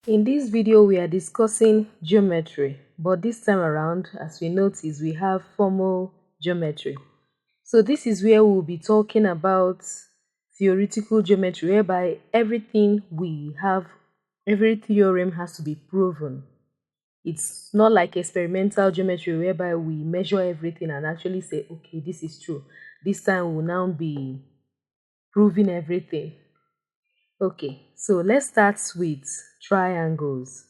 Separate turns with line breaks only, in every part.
In this video, we are discussing geometry, but this time around, as we notice, we have formal geometry. So this is where we'll be talking about theoretical geometry, whereby everything we have, every theorem has to be proven. It's not like experimental geometry, whereby we measure everything and actually say, okay, this is true. This time we'll now be proving everything. Okay, so let's start with triangles.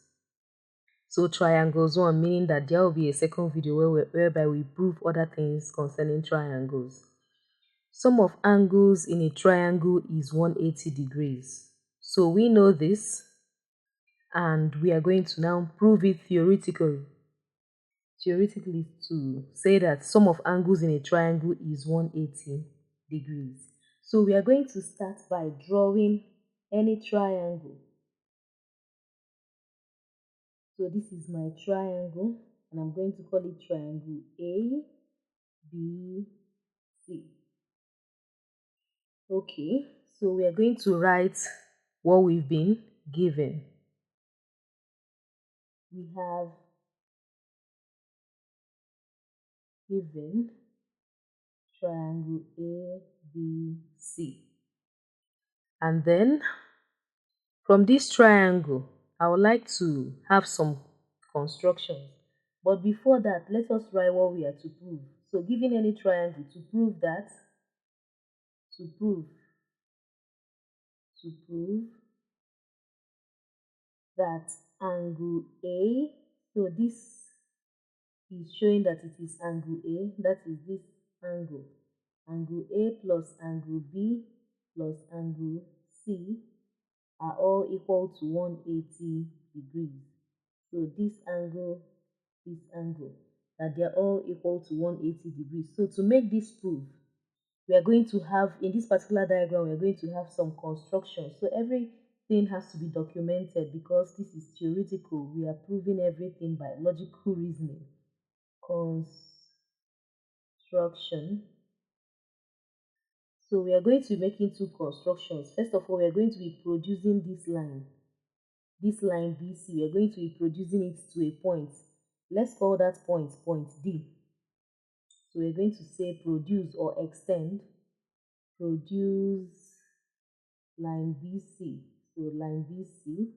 So triangles one, meaning that there will be a second video whereby we prove other things concerning triangles. Sum of angles in a triangle is 180 degrees. So we know this and we are going to now prove it theoretically. Theoretically, to say that sum of angles in a triangle is 180 degrees. So we are going to start by drawing any triangle. So this is my triangle and I'm going to call it triangle A, B, C. Okay, so we are going to write what we've been given. We have given triangle A, B, C. And then from this triangle, I would like to have some constructions. But before that, let us write what we are to prove. So given any triangle, to prove that, to prove that angle A, so this is showing that it is angle A, that is this angle. Angle A plus angle B plus angle C are all equal to 180 degrees. So this angle, that they are all equal to 180 degrees. So to make this proof, we are going to have, in this particular diagram, we are going to have some construction. So everything has to be documented because this is theoretical. We are proving everything by logical reasoning. Construction. So we are going to be making two constructions. First of all, we are going to be producing this line BC. We are going to be producing it to a point. Let's call that point D. So we're going to say produce or extend, produce line BC. So line BC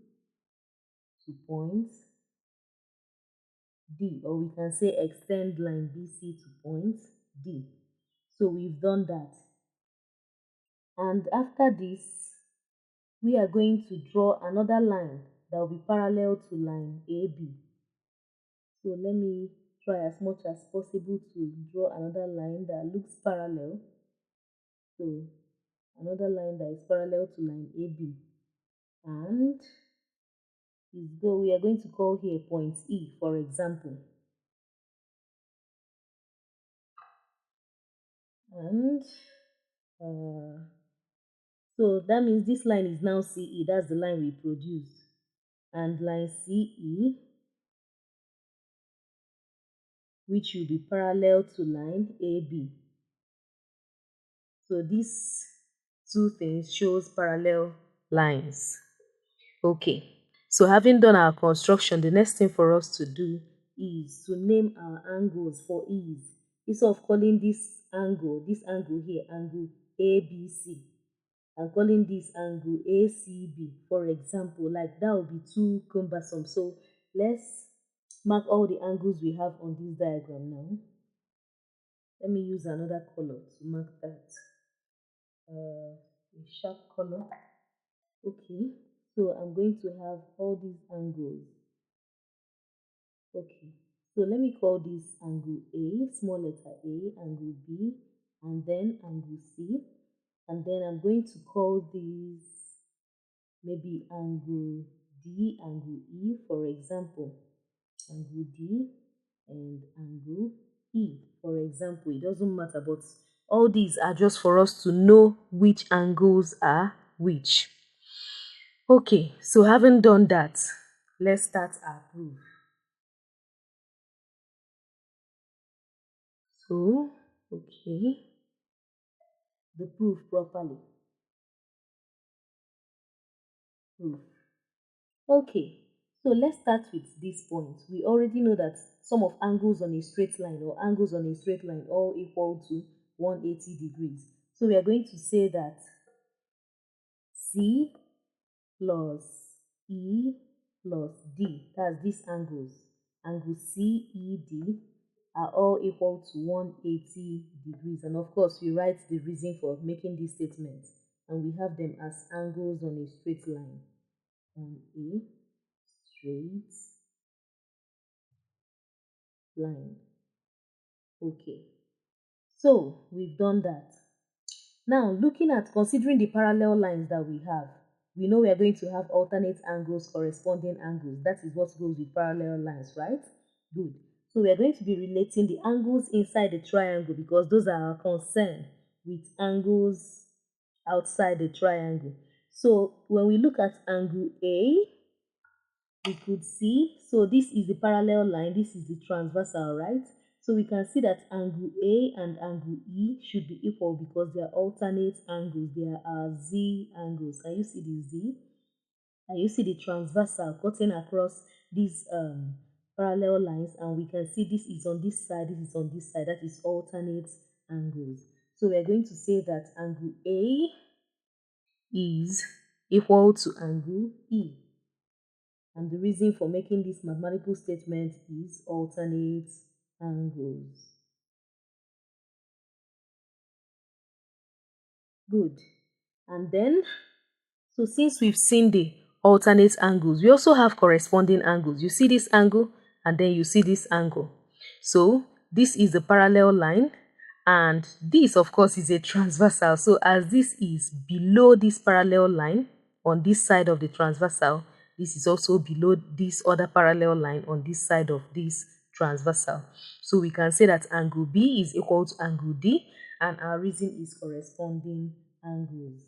to point D, or we can say extend line BC to point D. So we've done that. And after this, we are going to draw another line that will be parallel to line AB. So let me try as much as possible to draw another line that looks parallel. So another line that is parallel to line AB. And we are going to call here point E, for example. And so that means this line is now CE. That's the line we produced. And line CE, which will be parallel to line AB. So these two things shows parallel lines. Okay, so having done our construction, the next thing for us to do is to name our angles for ease. Instead of calling this angle here, angle ABC, I'm calling this angle ACB, for example. Like that would be too cumbersome. So let's mark all the angles we have on this diagram now. Let me use another color to mark that. A sharp color. Okay, so I'm going to have all these angles. Okay, so let me call this angle A, small letter A, angle B, and then angle C. And then I'm going to call these maybe angle D, angle E, for example. Angle D and angle E, for example. It doesn't matter, but all these are just for us to know which angles are which. Okay, so having done that, let's start our proof. So, okay, the proof properly. Proof. Okay, So let's start with this point. We already know that sum of angles on a straight line or angles on a straight line all equal to 180 degrees. So we are going to say that C plus E plus D, that's these angles, angle CED, are all equal to 180 degrees. And of course, we write the reason for making this statement, and we have them as angles on a straight line. On a straight line. Okay, so we've done that. Now, looking at considering the parallel lines that we have, we know we are going to have alternate angles, corresponding angles. That is what goes with parallel lines, right? Good. So we are going to be relating the angles inside the triangle because those are our concern with angles outside the triangle. So when we look at angle A, we could see, so this is the parallel line, this is the transversal, right? So we can see that angle A and angle E should be equal because they are alternate angles. They are Z angles. Can you see the Z? And you see the transversal cutting across these parallel lines, and we can see this is on this side, this is on this side. That is alternate angles. So we are going to say that angle A is equal to angle E. And the reason for making this mathematical statement is alternate angles. Good. And then, so since we've seen the alternate angles, we also have corresponding angles. You see this angle, and then you see this angle. So this is the parallel line, and this, of course, is a transversal. So as this is below this parallel line on this side of the transversal, this is also below this other parallel line on this side of this transversal. So we can say that angle B is equal to angle D, and our reason is corresponding angles.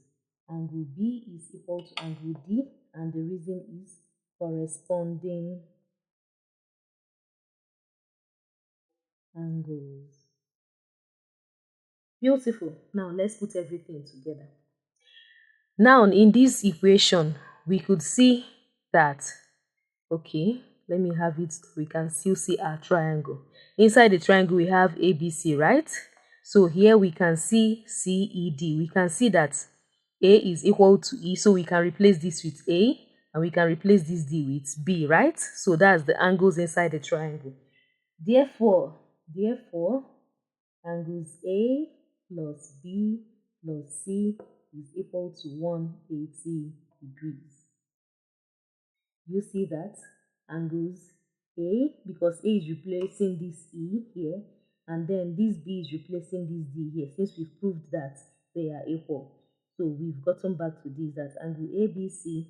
Angle B is equal to angle D, and the reason is corresponding angles. Beautiful. Now let's put everything together. Now in this equation, we could see that, okay, let me have it, we can still see our triangle. Inside the triangle, we have ABC, right? So here we can see CED. We can see that A is equal to E, so we can replace this with A, and we can replace this D with B, right? So that's the angles inside the triangle. Therefore, angles A plus B plus C is equal to 180 degrees. You see that? Angles A, because A is replacing this E here, and then this B is replacing this D here, since we've proved that they are equal. So we've gotten back to this, that angle ABC,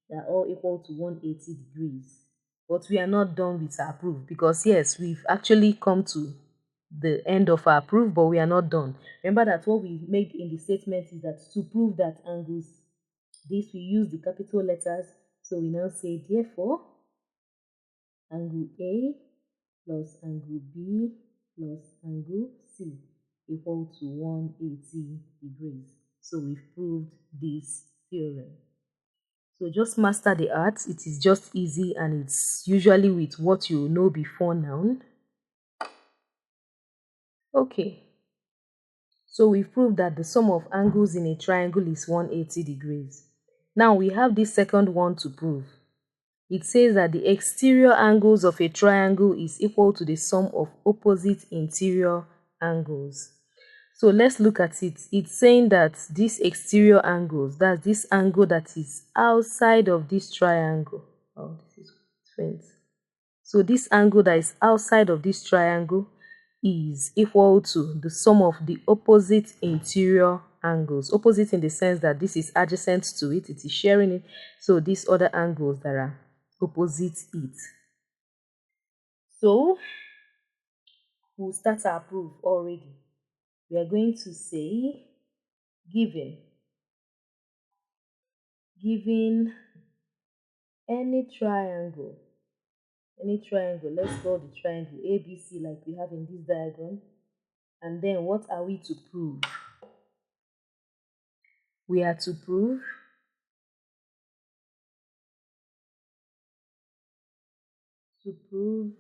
they are all equal to 180 degrees. But we are not done with our proof, because yes, we've actually come to the end of our proof, but we are not done. Remember that what we made in the statement is that to prove that angles, this we use the capital letters. So we now say, therefore, angle A plus angle B plus angle C equal to 180 degrees. So we've proved this theorem. So just master the art. It is just easy, and it's usually with what you know before now. Okay. So we've proved that the sum of angles in a triangle is 180 degrees. Now we have this second one to prove. It says that the exterior angles of a triangle is equal to the sum of opposite interior angles. So let's look at it. It's saying that these exterior angles, that's this angle that is outside of this triangle. Oh, this is faint. So this angle that is outside of this triangle is equal to the sum of the opposite interior angles. Opposite in the sense that this is adjacent to it, it is sharing it. So these other angles that are opposite it. So we'll start our proof already. We are going to say given any triangle, let's call the triangle ABC like we have in this diagram. And then what are we to prove? We are to prove to prove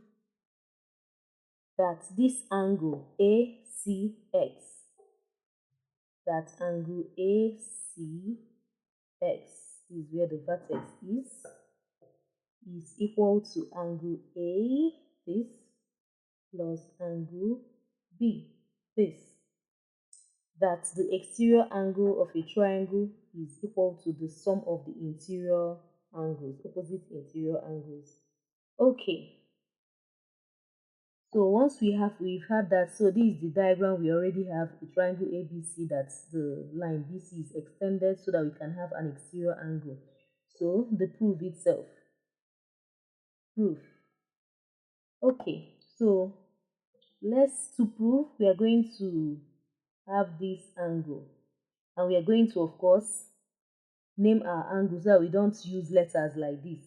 that this angle ACX, that angle ACX is where the vertex is equal to angle A, this, plus angle B, this. That the exterior angle of a triangle is equal to the sum of the interior angles, opposite interior angles. Okay. So once we've had that, so this is the diagram. We already have the triangle ABC, that's the line BC is extended so that we can have an exterior angle. So the proof itself. Proof. Okay, so to prove, we are going to have this angle, and we are going to, of course, name our angles so that we don't use letters like this.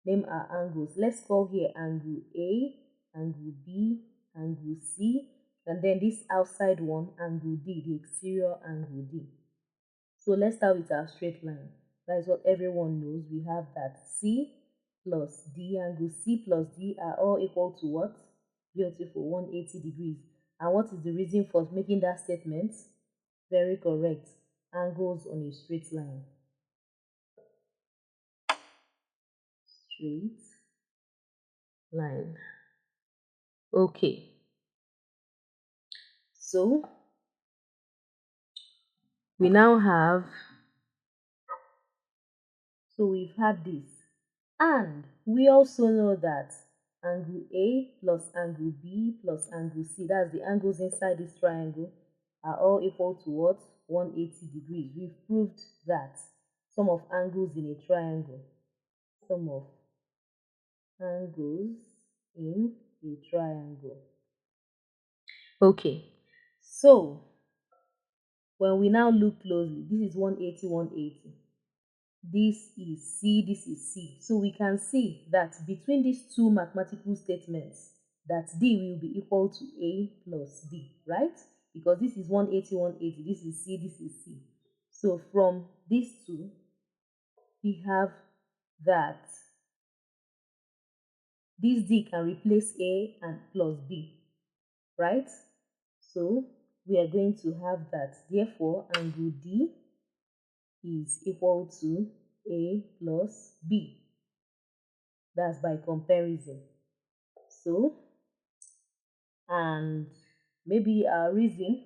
Name our angles. Let's call here angle A, angle B, angle C, and then this outside one, angle D, the exterior angle D. So let's start with our straight line. That is what everyone knows. We have that C plus D, angle C plus D are all equal to what? Beautiful, 180 degrees. And what is the reason for making that statement? Very correct. Angles on a straight line. Straight line. Okay. So we now have, so we've had this. And we also know that angle A plus angle B plus angle C, that's the angles inside this triangle, are all equal to what? 180 degrees. We've proved that. Sum of angles in a triangle. Sum of angles in a triangle. Okay, so when we now look closely, this is 180, 180. This is C, this is C. So we can see that between these two mathematical statements, that D will be equal to A plus B, right? Because this is 180, 180, this is C, this is C. So from these two, we have that this D can replace A and plus B, right? So we are going to have that. Therefore, angle D is equal to A plus B. That's by comparison. So, and maybe our reason,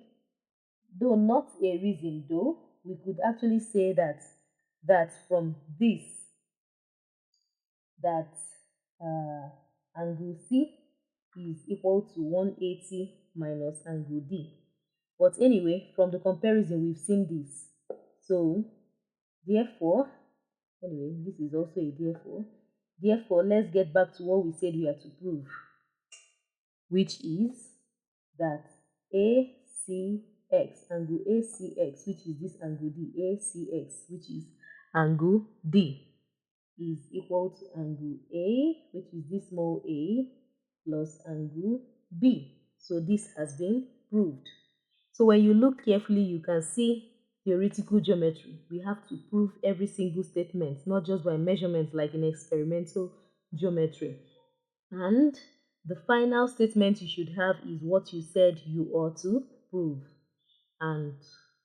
though not a reason though, we could actually say that from this, that angle C is equal to 180 minus angle D. But anyway, from the comparison, we've seen this. So, therefore, anyway, this is also a therefore. Therefore, let's get back to what we said we are to prove, which is that ACX, angle ACX, which is this angle D, ACX, which is angle D, is equal to angle A, which is this small a, plus angle B. So this has been proved. So when you look carefully, you can see theoretical geometry. We have to prove every single statement, not just by measurements like in experimental geometry. And the final statement you should have is what you said you ought to prove, and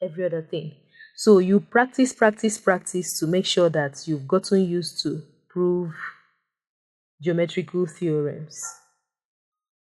every other thing. So you practice to make sure that you've gotten used to prove geometrical theorems.